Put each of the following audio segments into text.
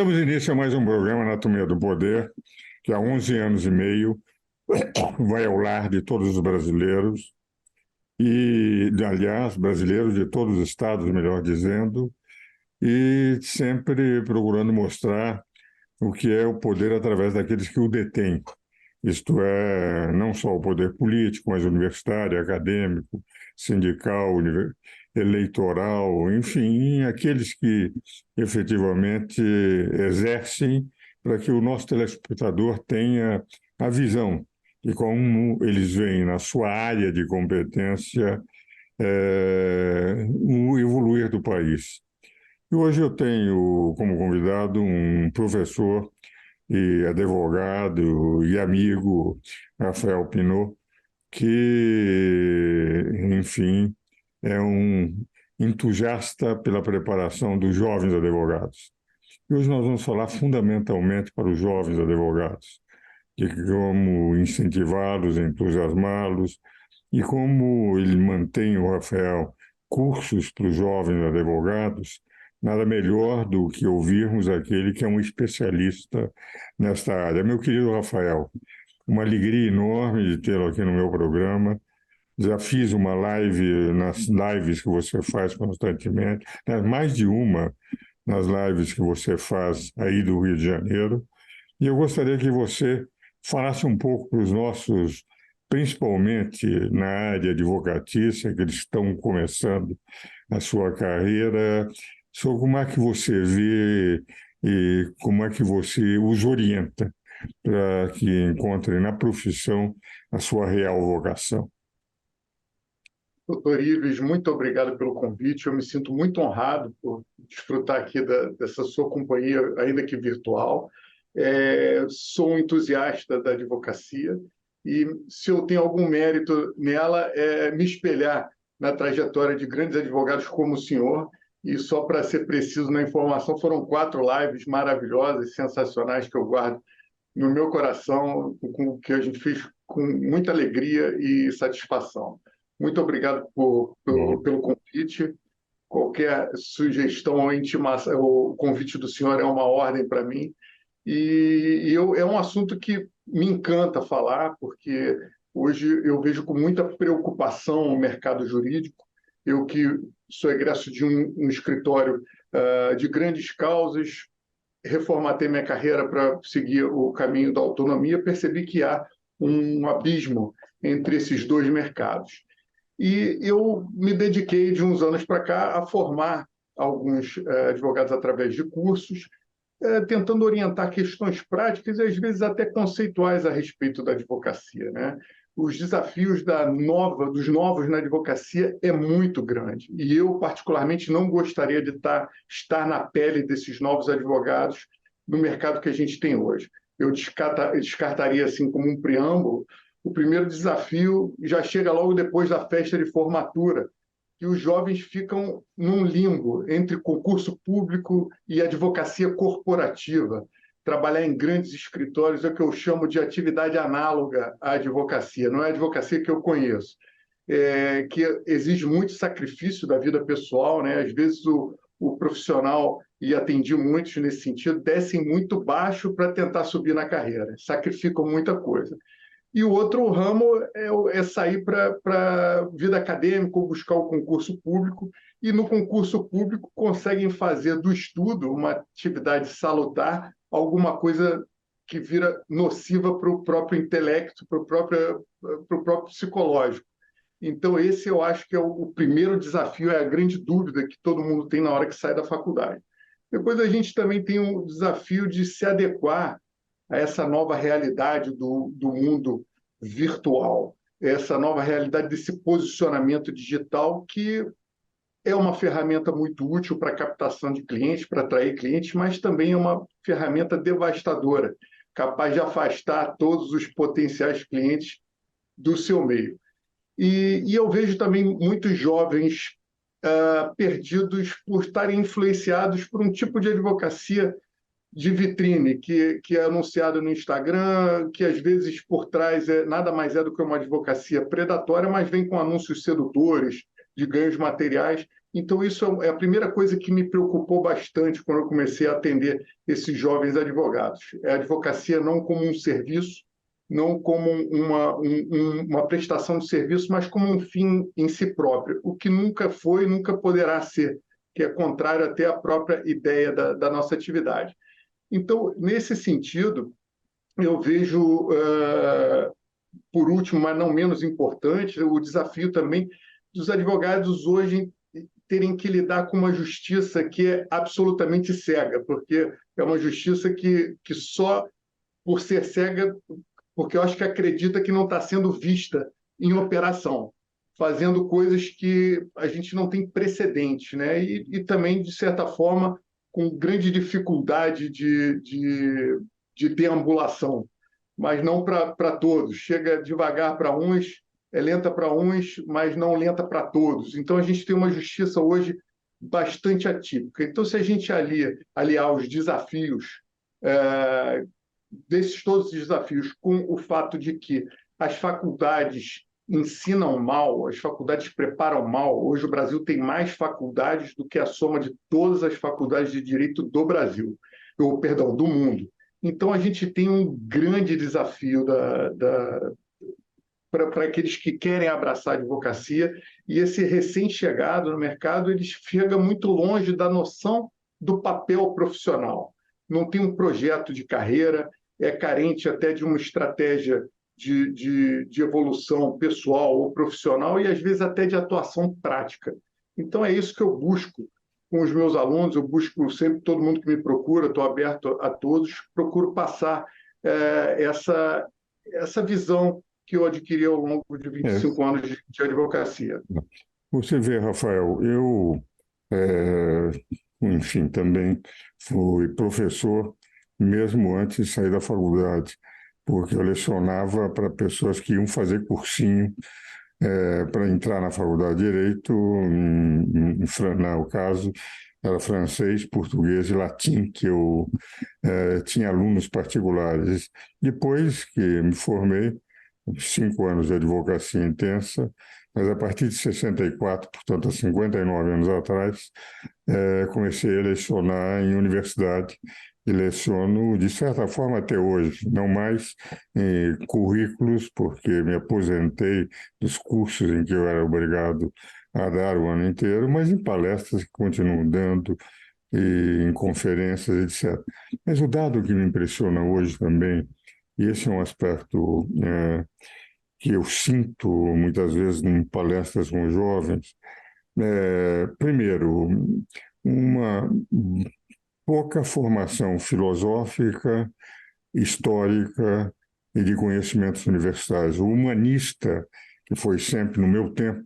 Damos início a mais um programa Anatomia do Poder, que há 11 anos e meio vai ao lar de todos os brasileiros, aliás, brasileiros de todos os estados, melhor dizendo, e sempre procurando mostrar o que é o poder através daqueles que o detêm. Isto é, não só o poder político, mas universitário, acadêmico, sindical, eleitoral, enfim, aqueles que efetivamente exercem para que o nosso telespectador tenha a visão de como eles veem na sua área de competência o evoluir do país. E hoje eu tenho como convidado um professor e advogado e amigo, Rafael Pinot, que, enfim, é um entusiasta pela preparação dos jovens advogados. E hoje nós vamos falar fundamentalmente para os jovens advogados, de como incentivá-los, entusiasmá-los, e como ele mantém, o Rafael, cursos para os jovens advogados. Nada melhor do que ouvirmos aquele que é um especialista nesta área. Meu querido Rafael, uma alegria enorme de tê-lo aqui no meu programa. Já fiz uma live nas lives que você faz constantemente, mais de uma nas lives que você faz aí do Rio de Janeiro. E eu gostaria que você falasse um pouco para os nossos, principalmente na área advocatícia, que eles estão começando a sua carreira, sobre como é que você vê e como é que você os orienta para que encontrem na profissão a sua real vocação. Doutor Ives, muito obrigado pelo convite. Eu me sinto muito honrado por desfrutar aqui dessa sua companhia, ainda que virtual. Sou um entusiasta da advocacia e, se eu tenho algum mérito nela, é me espelhar na trajetória de grandes advogados como o senhor. E, só para ser preciso na informação, foram 4 lives maravilhosas, sensacionais, que eu guardo no meu coração, com que a gente fez com muita alegria e satisfação. Muito obrigado pelo convite. Qualquer sugestão ou intimação, o convite do senhor é uma ordem para mim. É um assunto que me encanta falar, porque hoje eu vejo com muita preocupação o mercado jurídico. Eu que sou egresso de um escritório de grandes causas, reformatei minha carreira para seguir o caminho da autonomia, percebi que há um abismo entre esses dois mercados. E eu me dediquei, de uns anos para cá, a formar alguns advogados através de cursos, tentando orientar questões práticas e, às vezes, até conceituais a respeito da advocacia, né? Os desafios dos novos na advocacia é muito grande. E eu, particularmente, não gostaria de estar na pele desses novos advogados no mercado que a gente tem hoje. Eu descartaria, assim, como um preâmbulo, o primeiro desafio já chega logo depois da festa de formatura, que os jovens ficam num limbo entre concurso público e advocacia corporativa. Trabalhar em grandes escritórios é o que eu chamo de atividade análoga à advocacia, não é a advocacia que eu conheço, que exige muito sacrifício da vida pessoal, né? Às vezes o profissional, e atendi muitos nesse sentido, descem muito baixo para tentar subir na carreira, sacrificam muita coisa. E o outro ramo é sair para a vida acadêmica ou buscar o concurso público, e no concurso público conseguem fazer do estudo uma atividade salutar, alguma coisa que vira nociva para o próprio intelecto, para o próprio psicológico. Então, esse eu acho que é o primeiro desafio, é a grande dúvida que todo mundo tem na hora que sai da faculdade. Depois a gente também tem o desafio de se adequar a essa nova realidade do mundo virtual, essa nova realidade desse posicionamento digital, que é uma ferramenta muito útil para a captação de clientes, para atrair clientes, mas também é uma ferramenta devastadora, capaz de afastar todos os potenciais clientes do seu meio. E eu vejo também muitos jovens perdidos por estarem influenciados por um tipo de advocacia de vitrine, que é anunciado no Instagram, que às vezes por trás nada mais é do que uma advocacia predatória, mas vem com anúncios sedutores de ganhos materiais, Então, isso é a primeira coisa que me preocupou bastante quando eu comecei a atender esses jovens advogados. É a advocacia não como um serviço, não como uma prestação de serviço, mas como um fim em si próprio, o que nunca foi e nunca poderá ser, que é contrário até à própria ideia da nossa atividade. Então, nesse sentido, eu vejo, por último, mas não menos importante, o desafio também dos advogados hoje terem que lidar com uma justiça que é absolutamente cega, porque é uma justiça que só por ser cega, porque eu acho que acredita que não está sendo vista em operação, fazendo coisas que a gente não tem precedente, né? E também, de certa forma, com grande dificuldade de deambulação, mas não para todos. Chega devagar para uns, é lenta para uns, mas não lenta para todos. Então, a gente tem uma justiça hoje bastante atípica. Então, se a gente aliar os desafios, é, desses todos os desafios, com o fato de que as faculdades ensinam mal, as faculdades preparam mal. Hoje o Brasil tem mais faculdades do que a soma de todas as faculdades de direito do Brasil, ou perdão, do mundo. Então a gente tem um grande desafio para aqueles que querem abraçar a advocacia, e esse recém-chegado no mercado, ele chega muito longe da noção do papel profissional. Não tem um projeto de carreira, é carente até de uma estratégia de evolução pessoal ou profissional e, às vezes, até de atuação prática. Então, é isso que eu busco com os meus alunos, eu busco sempre, todo mundo que me procura, estou aberto a todos, procuro passar essa visão que eu adquiri ao longo de É, 25 anos de advocacia. você vê, Rafael, enfim, também fui professor mesmo antes de sair da faculdade, porque eu lecionava para pessoas que iam fazer cursinho para entrar na faculdade de Direito, no caso, era francês, português e latim, que eu tinha alunos particulares. Depois que me formei, 5 anos de advocacia intensa, mas a partir de 64, portanto, há 59 anos atrás, comecei a lecionar em universidade e leciono, de certa forma, até hoje, não mais em currículos, porque me aposentei dos cursos em que eu era obrigado a dar o ano inteiro, mas em palestras que continuo dando, e em conferências, etc. Mas o dado que me impressiona hoje também, e esse é um aspecto que eu sinto muitas vezes em palestras com jovens, primeiro, uma pouca formação filosófica, histórica e de conhecimentos universitários. O humanista, que foi sempre, no meu tempo,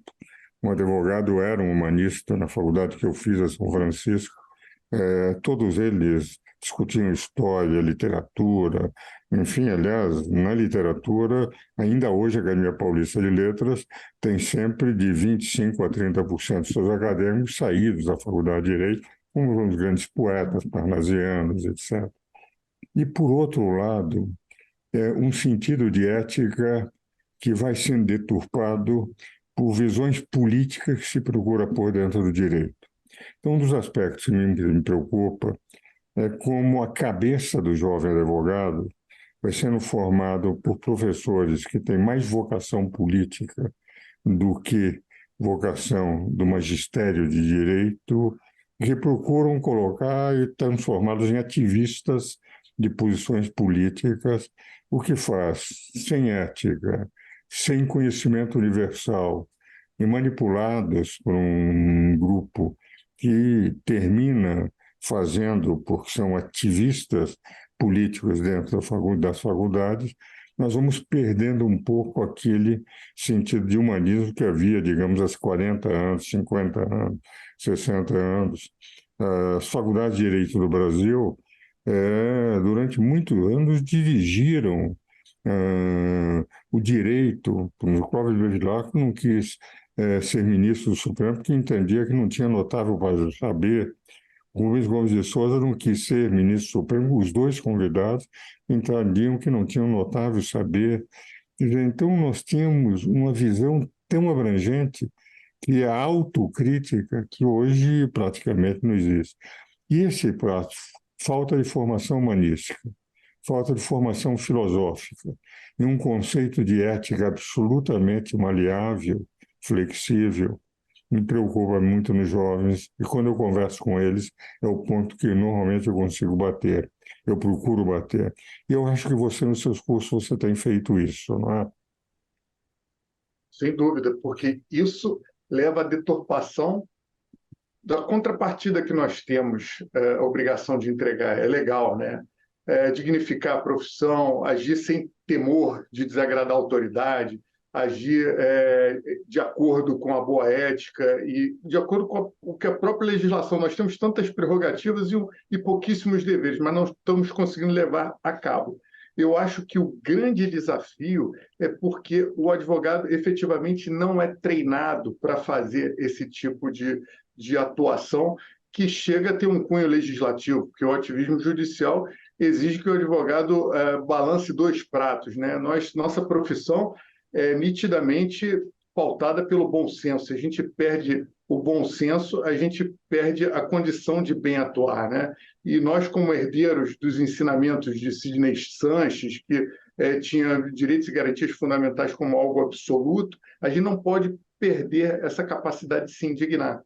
um advogado era um humanista na faculdade que eu fiz a São Francisco, todos eles discutiam história, literatura, enfim, aliás, na literatura, ainda hoje a Academia Paulista de Letras tem sempre de 25% a 30% dos seus acadêmicos saídos da Faculdade de Direito, como os grandes poetas parnasianos, etc. E, por outro lado, um sentido de ética que vai sendo deturpado por visões políticas que se procura pôr dentro do direito. Então, um dos aspectos que me preocupa é como a cabeça do jovem advogado vai sendo formado por professores que têm mais vocação política do que vocação do magistério de direito, que procuram colocar e transformá-los em ativistas de posições políticas, o que faz, sem ética, sem conhecimento universal, e manipulados por um grupo que termina fazendo, porque são ativistas políticos dentro das faculdades, nós vamos perdendo um pouco aquele sentido de humanismo que havia, digamos, há 40 anos, 50 anos, 60 anos. As faculdades de Direito do Brasil, durante muitos anos, dirigiram o direito. O Clóvis Bevilacqua não quis ser ministro do Supremo porque entendia que não tinha notável para saber. O Rubens Gomes de Souza não quis ser ministro do Supremo, os dois convidados entendiam que não tinham notável saber. Quer dizer, então, nós tínhamos uma visão tão abrangente que é a autocrítica, que hoje praticamente não existe. E esse prato, falta de formação humanística, falta de formação filosófica, e um conceito de ética absolutamente maleável, flexível, me preocupa muito nos jovens, e quando eu converso com eles, é o ponto que normalmente eu consigo bater, eu procuro bater. E eu acho que você, nos seus cursos, você tem feito isso, não é? Sem dúvida, porque isso leva à deturpação da contrapartida que nós temos a obrigação de entregar. É legal, né? Dignificar a profissão, agir sem temor de desagradar a autoridade, agir de acordo com a boa ética e de acordo com o que a própria legislação. Nós temos tantas prerrogativas e pouquíssimos deveres, mas não estamos conseguindo levar a cabo. Eu acho que o grande desafio é porque o advogado efetivamente não é treinado para fazer esse tipo de atuação que chega a ter um cunho legislativo, porque o ativismo judicial exige que o advogado balance dois pratos, né? Nossa profissão é nitidamente pautada pelo bom senso. Se a gente perde o bom senso, a gente perde a condição de bem atuar, né? E nós, como herdeiros dos ensinamentos de Sidney Sanches, que tinha direitos e garantias fundamentais como algo absoluto, a gente não pode perder essa capacidade de se indignar,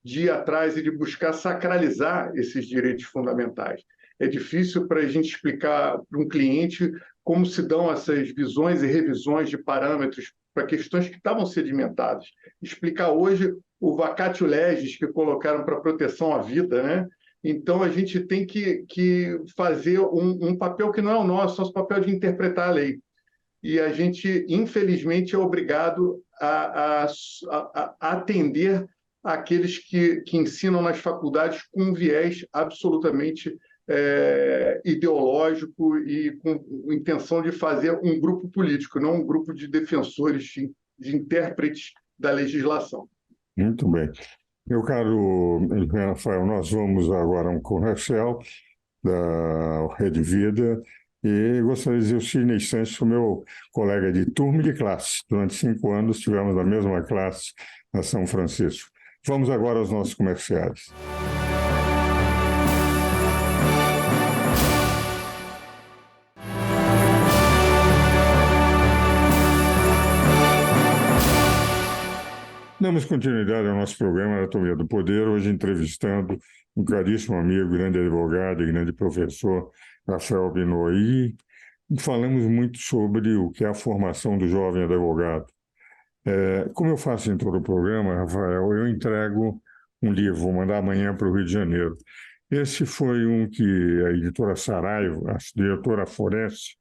de ir atrás e de buscar sacralizar esses direitos fundamentais. É difícil para a gente explicar para um cliente como se dão essas visões e revisões de parâmetros para questões que estavam sedimentadas. Explicar hoje o vacatio legis que colocaram para proteção à vida, né? Então, a gente tem que fazer um papel que não é o nosso papel de interpretar a lei. E a gente, infelizmente, é obrigado a atender àqueles que ensinam nas faculdades com um viés absolutamente ideológico e com intenção de fazer um grupo político, não um grupo de defensores, de intérpretes da legislação. Muito bem. Meu caro Rafael, nós vamos agora a um comercial da Rede Vida e gostaria de dizer o Sidney Sanches, o meu colega de turma e de classe. Durante 5 anos tivemos a mesma classe na São Francisco. Vamos agora aos nossos comerciais. Damos continuidade ao nosso programa Anatomia do Poder, hoje entrevistando um caríssimo amigo, grande advogado e grande professor, Rafael Binot. E falamos muito sobre o que é a formação do jovem advogado. Como eu faço em todo o programa, Rafael, eu entrego um livro, vou mandar amanhã para o Rio de Janeiro. Esse foi um que a editora Saraiva, a diretora forense,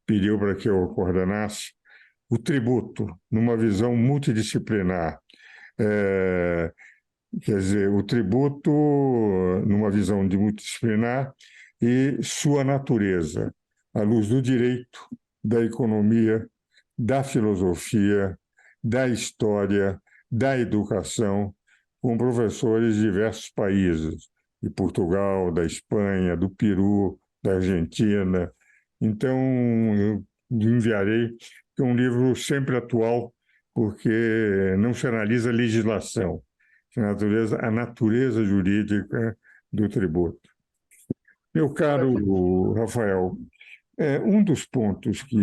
pediu para que eu coordenasse, o tributo, numa visão multidisciplinar. Quer dizer, o tributo numa visão de multidisciplinar e sua natureza, à luz do direito, da economia, da filosofia, da história, da educação, com professores de diversos países, de Portugal, da Espanha, do Peru, da Argentina. Então, eu enviarei, que é um livro sempre atual, porque não se analisa a legislação, a natureza jurídica do tributo. Meu caro Rafael, um dos pontos que,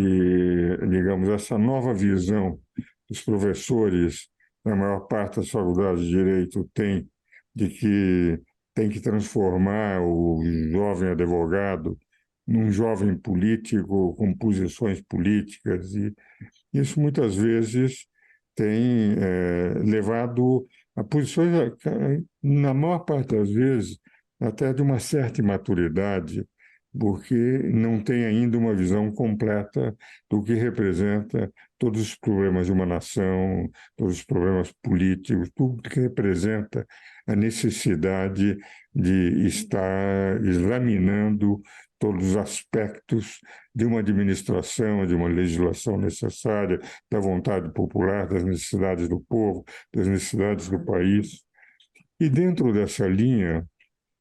digamos, essa nova visão dos professores, na maior parte das faculdades de Direito, tem, de que tem que transformar o jovem advogado num jovem político com posições políticas, e isso muitas vezes tem levado a posições, na maior parte das vezes, até de uma certa imaturidade, porque não tem ainda uma visão completa do que representa todos os problemas de uma nação, todos os problemas políticos, tudo que representa a necessidade de estar examinando todos os aspectos de uma administração, de uma legislação necessária, da vontade popular, das necessidades do povo, das necessidades do país. E dentro dessa linha,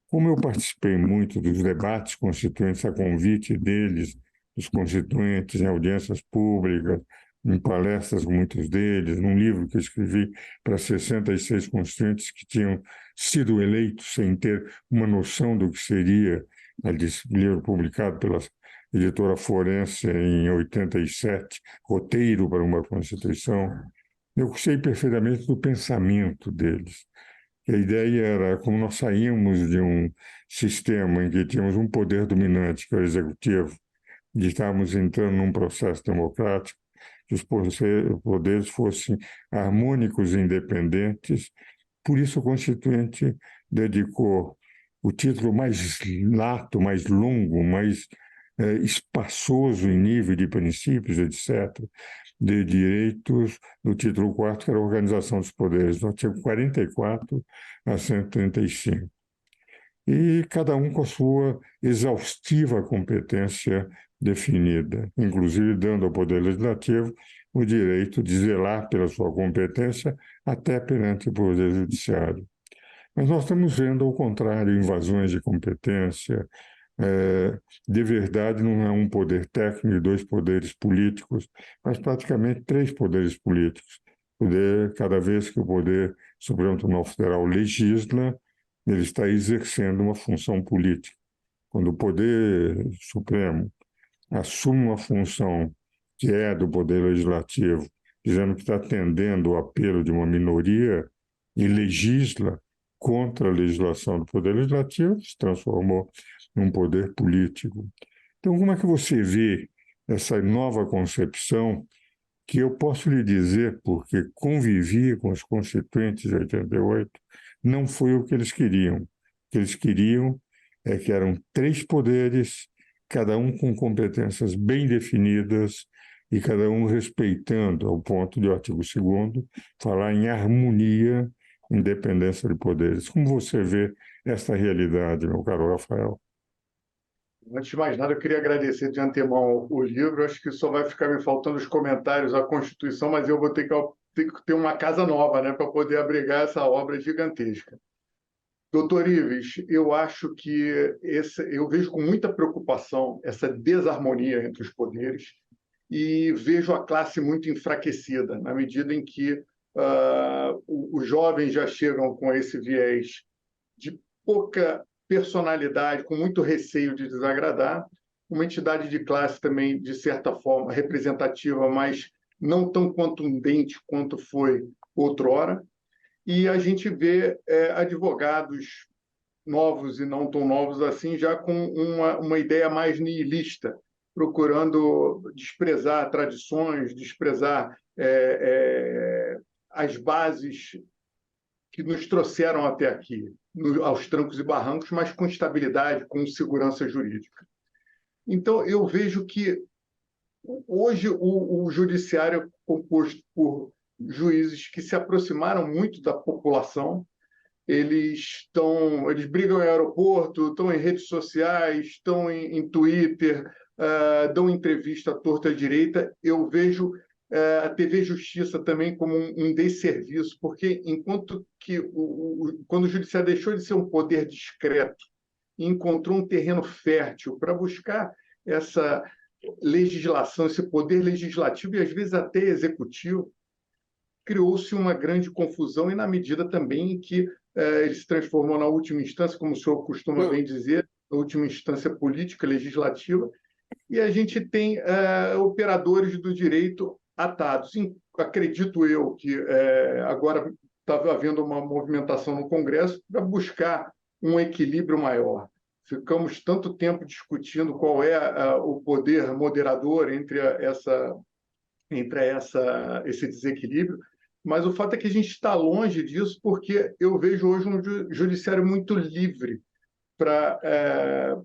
como eu participei muito dos debates constituintes a convite deles, dos constituintes em audiências públicas, em palestras com muitos deles, num livro que eu escrevi para 66 constituintes que tinham sido eleitos sem ter uma noção do que seria esse livro publicado pela editora Forense em 87, Roteiro para uma Constituição. Eu sei perfeitamente do pensamento deles. A ideia era como nós saímos de um sistema em que tínhamos um poder dominante, que é o executivo, e estávamos entrando num processo democrático, que os poderes fossem harmônicos e independentes. Por isso, o Constituinte dedicou o título mais lato, mais longo, mais espaçoso em nível de princípios, etc., de direitos, no título 4, que era a Organização dos Poderes, no artigo 44 a 135. E cada um com a sua exaustiva competência definida, inclusive dando ao Poder Legislativo o direito de zelar pela sua competência até perante o Poder Judiciário. Mas nós estamos vendo, ao contrário, invasões de competência. De verdade, não é um poder técnico e dois poderes políticos, mas praticamente três poderes políticos. Cada vez que o Poder Supremo Tribunal Federal legisla, ele está exercendo uma função política. Quando o Poder Supremo assume uma função que é do Poder Legislativo, dizendo que está atendendo o apelo de uma minoria e legisla contra a legislação do Poder Legislativo, se transformou num poder político. Então, como é que você vê essa nova concepção que eu posso lhe dizer, porque convivi com os constituintes de 88, não foi o que eles queriam. O que eles queriam é que eram três poderes, cada um com competências bem definidas e cada um respeitando, ao ponto de o artigo 2º falar em harmonia, independência de poderes. Como você vê essa realidade, meu caro Rafael? Antes de mais nada, eu queria agradecer de antemão o livro. Acho que só vai ficar me faltando os comentários à Constituição, mas eu vou ter que ter uma casa nova, né, para poder abrigar essa obra gigantesca. Doutor Ives, eu acho que eu vejo com muita preocupação essa desarmonia entre os poderes e vejo a classe muito enfraquecida, na medida em que os jovens já chegam com esse viés de pouca personalidade, com muito receio de desagradar, uma entidade de classe também, de certa forma, representativa, mas não tão contundente quanto foi outrora, e a gente vê advogados novos e não tão novos assim, já com uma ideia mais nihilista, procurando desprezar tradições, desprezar as bases que nos trouxeram até aqui, aos trancos e barrancos, mas com estabilidade, com segurança jurídica. Então, eu vejo que hoje o judiciário é composto por juízes que se aproximaram muito da população. Eles brigam em aeroporto, estão em redes sociais, estão em Twitter, dão entrevista à torta à direita. Eu vejo a TV Justiça também como um desserviço, porque enquanto que quando o judiciário deixou de ser um poder discreto e encontrou um terreno fértil para buscar essa legislação, esse poder legislativo e às vezes até executivo, criou-se uma grande confusão e na medida também em que ele se transformou na última instância, como o senhor costuma bem dizer, na última instância política, legislativa, e a gente tem operadores do direito atados. Acredito eu que agora está havendo uma movimentação no Congresso para buscar um equilíbrio maior. Ficamos tanto tempo discutindo qual é o poder moderador entre esse desequilíbrio, mas o fato é que a gente está longe disso, porque eu vejo hoje um judiciário muito livre para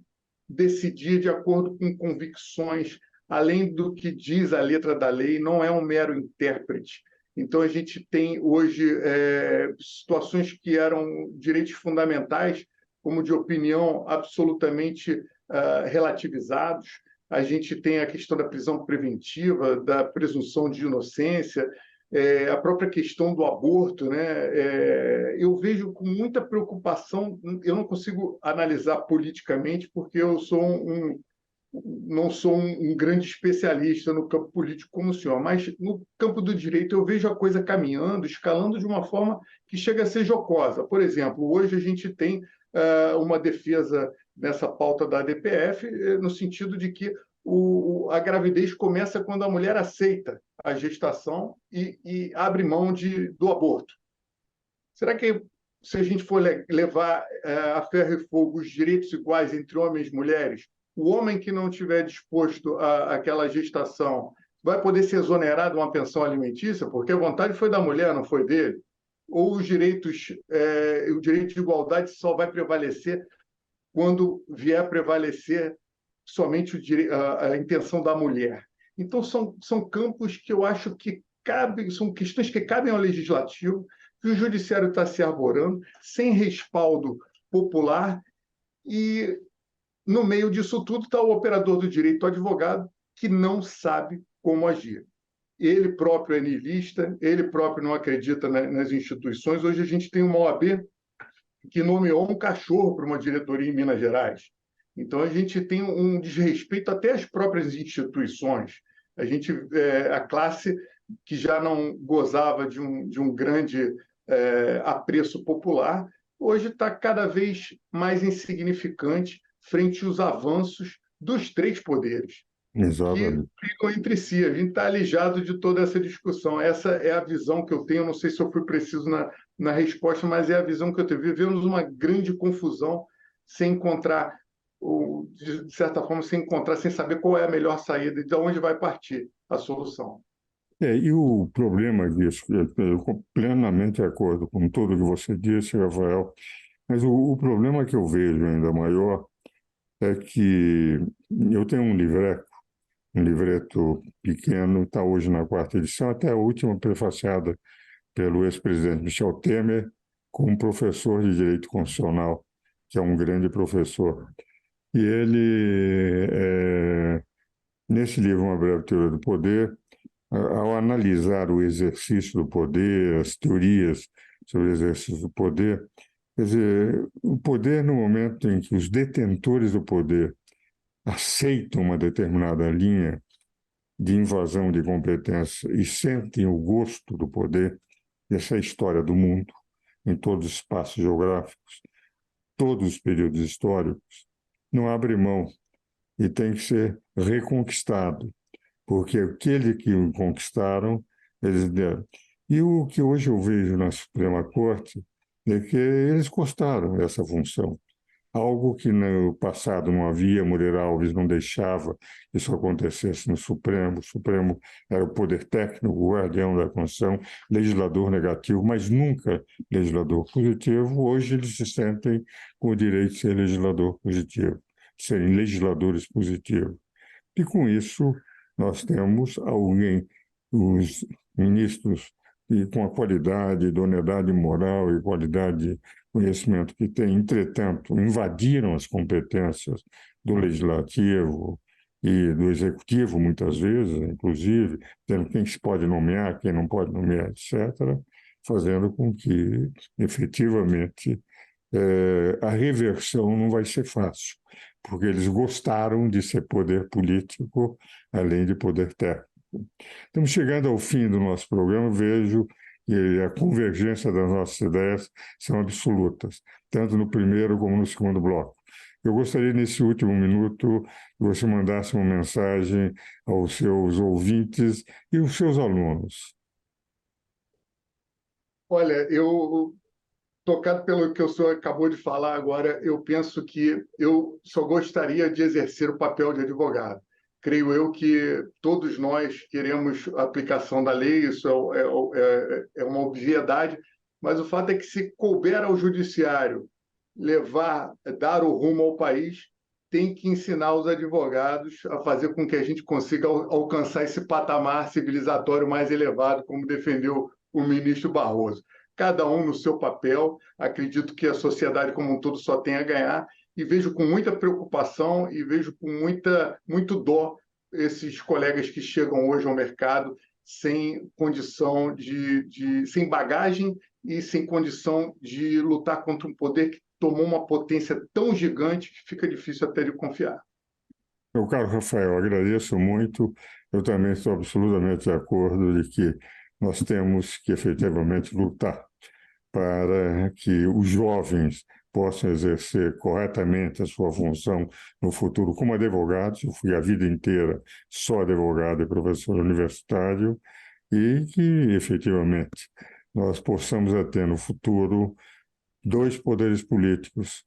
decidir de acordo com convicções, além do que diz a letra da lei, não é um mero intérprete. Então, a gente tem hoje situações que eram direitos fundamentais, como de opinião absolutamente relativizados. A gente tem a questão da prisão preventiva, da presunção de inocência, a própria questão do aborto, né? Eu vejo com muita preocupação, eu não consigo analisar politicamente, porque eu sou não sou um grande especialista no campo político como o senhor, mas no campo do direito eu vejo a coisa caminhando, escalando de uma forma que chega a ser jocosa. Por exemplo, hoje a gente tem uma defesa nessa pauta da ADPF, no sentido de que a gravidez começa quando a mulher aceita a gestação e abre mão do aborto. Será que, se a gente for levar a ferro e fogo os direitos iguais entre homens e mulheres, o homem que não estiver disposto àquela gestação vai poder ser exonerado de uma pensão alimentícia, porque a vontade foi da mulher, não foi dele? Ou os direitos, o direito de igualdade só vai prevalecer quando vier a prevalecer somente a intenção da mulher? Então, são campos que eu acho que cabem, são questões que cabem ao legislativo, que o judiciário está se arborando, sem respaldo popular, e no meio disso tudo está o operador do direito, o advogado, que não sabe como agir. Ele próprio é niilista, ele próprio não acredita nas instituições. Hoje a gente tem uma OAB que nomeou um cachorro para uma diretoria em Minas Gerais. Então a gente tem um desrespeito até às próprias instituições. A classe que já não gozava de um grande apreço popular, hoje está cada vez mais insignificante frente aos avanços dos três poderes, que Exatamente. brigam entre si. A gente está alijado de toda essa discussão. Essa é a visão que eu tenho. Não sei se eu fui preciso na resposta, mas é a visão que eu tenho. Vivemos uma grande confusão sem encontrar, ou, de certa forma, sem saber qual é a melhor saída e de onde vai partir a solução. E o problema disso, eu estou plenamente de acordo com tudo que você disse, Rafael, mas o problema que eu vejo ainda maior é que eu tenho um livreto pequeno, está hoje na quarta edição, até a última prefaciada pelo ex-presidente Michel Temer, com um professor de direito constitucional, que é um grande professor. E ele, nesse livro, Uma Breve Teoria do Poder, ao analisar o exercício do poder, as teorias sobre o exercício do poder, quer dizer, o poder, no momento em que os detentores do poder aceitam uma determinada linha de invasão de competência e sentem o gosto do poder, essa é a história do mundo, em todos os espaços geográficos, todos os períodos históricos, não abre mão e tem que ser reconquistado, porque aquele que o conquistaram, eles deram. E o que hoje eu vejo na Suprema Corte é que eles gostaram dessa função. Algo que no passado não havia, Moreira Alves não deixava isso acontecesse no Supremo. O Supremo era o poder técnico, o guardião da Constituição, legislador negativo, mas nunca legislador positivo. Hoje eles se sentem com o direito de ser legislador positivo, de serem legisladores positivos. E com isso nós temos alguém, os ministros, e com a qualidade, idoneidade moral e qualidade de conhecimento que têm, entretanto, invadiram as competências do legislativo e do executivo, muitas vezes, inclusive, dizendo quem se pode nomear, quem não pode nomear, etc., fazendo com que, efetivamente, a reversão não vai ser fácil, porque eles gostaram de ser poder político, além de poder técnico. Estamos chegando ao fim do nosso programa, vejo que a convergência das nossas ideias são absolutas, tanto no primeiro como no segundo bloco. Eu gostaria, nesse último minuto, que você mandasse uma mensagem aos seus ouvintes e aos seus alunos. Olha, tocado pelo que o senhor acabou de falar agora, eu penso que eu só gostaria de exercer o papel de advogado. Creio eu que todos nós queremos a aplicação da lei, isso é uma obviedade, mas o fato é que, se couber ao judiciário dar o rumo ao país, tem que ensinar os advogados a fazer com que a gente consiga alcançar esse patamar civilizatório mais elevado, como defendeu o ministro Barroso. Cada um no seu papel, acredito que a sociedade como um todo só tem a ganhar, e vejo com muita preocupação e vejo com muito dó esses colegas que chegam hoje ao mercado sem condição sem bagagem e sem condição de lutar contra um poder que tomou uma potência tão gigante que fica difícil até de confiar. Meu caro Rafael, agradeço muito. Eu também estou absolutamente de acordo de que nós temos que efetivamente lutar para que os jovens possam exercer corretamente a sua função no futuro como advogados. Eu fui a vida inteira só advogado e professor universitário, e que efetivamente nós possamos ter no futuro dois poderes políticos,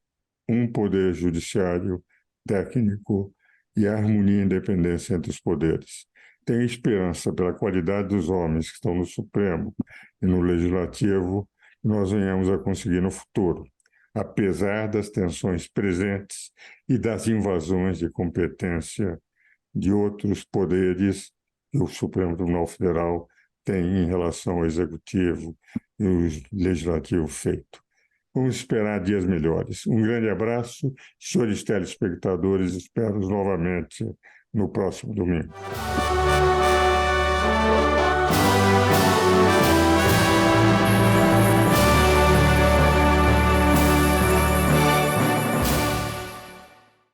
um poder judiciário, técnico, e a harmonia e independência entre os poderes. Tenho esperança pela qualidade dos homens que estão no Supremo e no Legislativo, que nós venhamos a conseguir no futuro, apesar das tensões presentes e das invasões de competência de outros poderes que o Supremo Tribunal Federal tem em relação ao Executivo e o Legislativo feito. Vamos esperar dias melhores. Um grande abraço, senhores telespectadores. Espero novamente no próximo domingo.